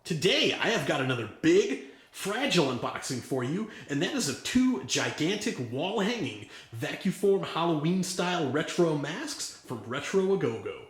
Today, I have got another big, fragile unboxing for you, and that is of two gigantic wall-hanging vacuform Halloween-style retro masks from Retro A Go-Go.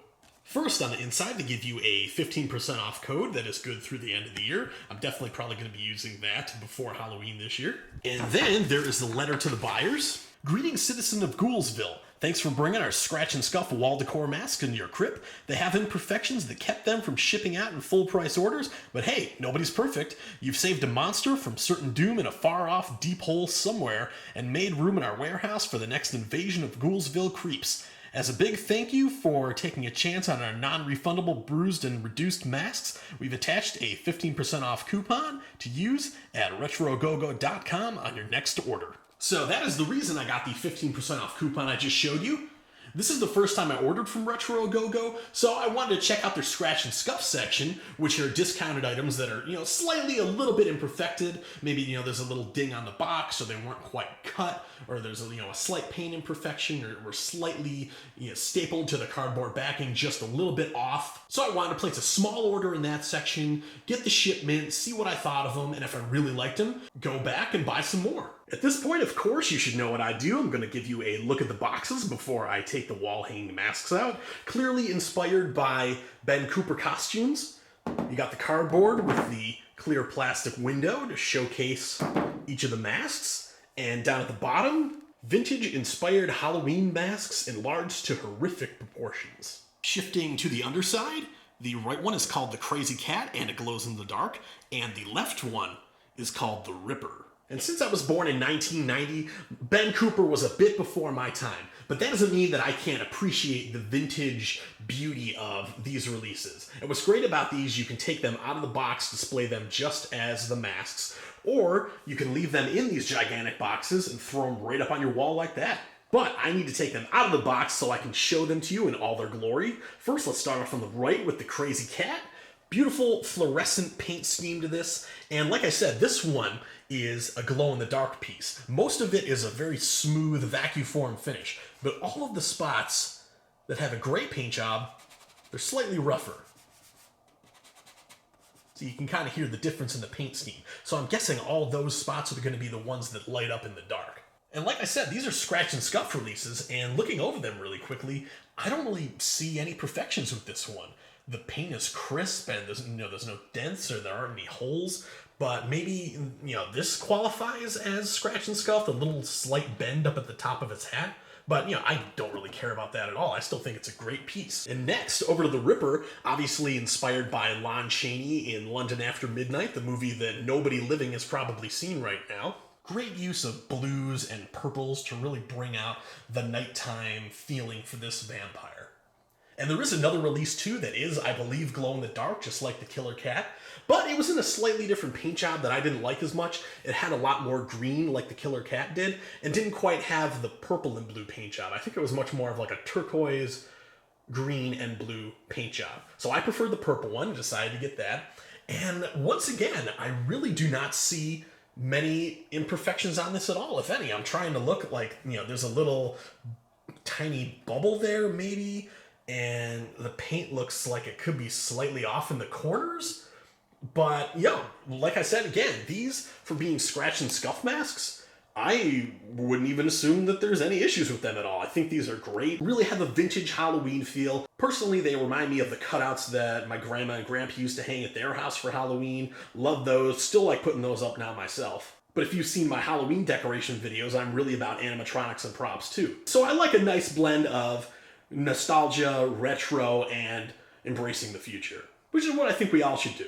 First, on the inside, they give you a 15% off code that is good through the end of the year. I'm definitely probably going to be using that before Halloween this year. And then there is the letter to the buyers. Greetings, citizen of Ghoulsville. Thanks for bringing our scratch and scuff wall decor masks into your crypt. They have imperfections that kept them from shipping out in full price orders, but hey, nobody's perfect. You've saved a monster from certain doom in a far off deep hole somewhere and made room in our warehouse for the next invasion of Ghoulsville creeps. As a big thank you for taking a chance on our non-refundable bruised and reduced masks, we've attached a 15% off coupon to use at retrogogo.com on your next order. So that is the reason I got the 15% off coupon I just showed you. This is the first time I ordered from Retro A Go-Go, so I wanted to check out their scratch and scuff section, which are discounted items that are, slightly a little bit imperfected. Maybe, there's a little ding on the box, or they weren't quite cut, or there's a slight paint imperfection, or slightly, stapled to the cardboard backing just a little bit off. So I wanted to place a small order in that section, get the shipment, see what I thought of them, and if I really liked them, go back and buy some more. At this point, of course, you should know what I do. I'm going to give you a look at the boxes before I take the wall-hanging masks out. Clearly inspired by Ben Cooper costumes. You got the cardboard with the clear plastic window to showcase each of the masks. And down at the bottom, vintage-inspired Halloween masks enlarged to horrific proportions. Shifting to the underside, the right one is called the Crazy Cat and it glows in the dark, and the left one is called the Ripper. And since I was born in 1990, Ben Cooper was a bit before my time, but that doesn't mean that I can't appreciate the vintage beauty of these releases. And what's great about these, you can take them out of the box, display them just as the masks, or you can leave them in these gigantic boxes and throw them right up on your wall like that. But I need to take them out of the box so I can show them to you in all their glory. First, let's start off on the right with the Crazy Cat. Beautiful fluorescent paint scheme to this, and like I said, this one is a glow-in-the-dark piece. Most of it is a very smooth vacuform finish, but all of the spots that have a great paint job, they're slightly rougher. So you can kind of hear the difference in the paint scheme. So I'm guessing all those spots are going to be the ones that light up in the dark. And like I said, these are scratch and scuff releases, and looking over them really quickly, I don't really see any perfections with this one. The paint is crisp, and there's no dents or there aren't any holes. But maybe this qualifies as scratch and scuff, a little slight bend up at the top of its hat. But I don't really care about that at all. I still think it's a great piece. And next, over to the Ripper, obviously inspired by Lon Chaney in London After Midnight, the movie that nobody living has probably seen right now. Great use of blues and purples to really bring out the nighttime feeling for this vampire. And there is another release too that is, I believe, glow-in-the-dark, just like the Killer Cat. But it was in a slightly different paint job that I didn't like as much. It had a lot more green like the Killer Cat did, and didn't quite have the purple and blue paint job. I think it was much more of like a turquoise, green, and blue paint job. So I preferred the purple one and decided to get that. And once again, I really do not see many imperfections on this at all, if any. I'm trying to look like, there's a little tiny bubble there, maybe. And the paint looks like it could be slightly off in the corners. But, like I said, again, these, for being scratch and scuff masks, I wouldn't even assume that there's any issues with them at all. I think these are great. Really have a vintage Halloween feel. Personally, they remind me of the cutouts that my grandma and grandpa used to hang at their house for Halloween. Love those. Still like putting those up now myself. But if you've seen my Halloween decoration videos, I'm really about animatronics and props too. So I like a nice blend of nostalgia, retro, and embracing the future, which is what I think we all should do.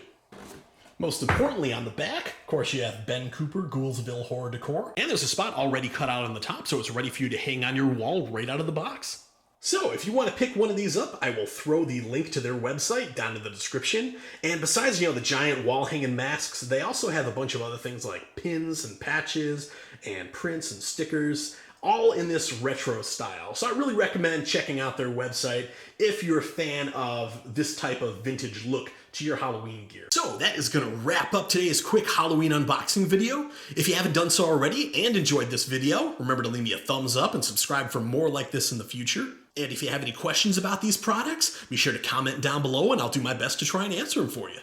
Most importantly, on the back, of course, you have Ben Cooper, Ghoulsville Horror Decor, and there's a spot already cut out on the top, so it's ready for you to hang on your wall right out of the box. So if you want to pick one of these up, I will throw the link to their website down in the description. And besides, the giant wall-hanging masks, they also have a bunch of other things like pins and patches and prints and stickers, all in this retro style. So I really recommend checking out their website if you're a fan of this type of vintage look to your Halloween gear. So that is gonna wrap up today's quick Halloween unboxing video. If you haven't done so already and enjoyed this video, remember to leave me a thumbs up and subscribe for more like this in the future. And if you have any questions about these products, be sure to comment down below and I'll do my best to try and answer them for you.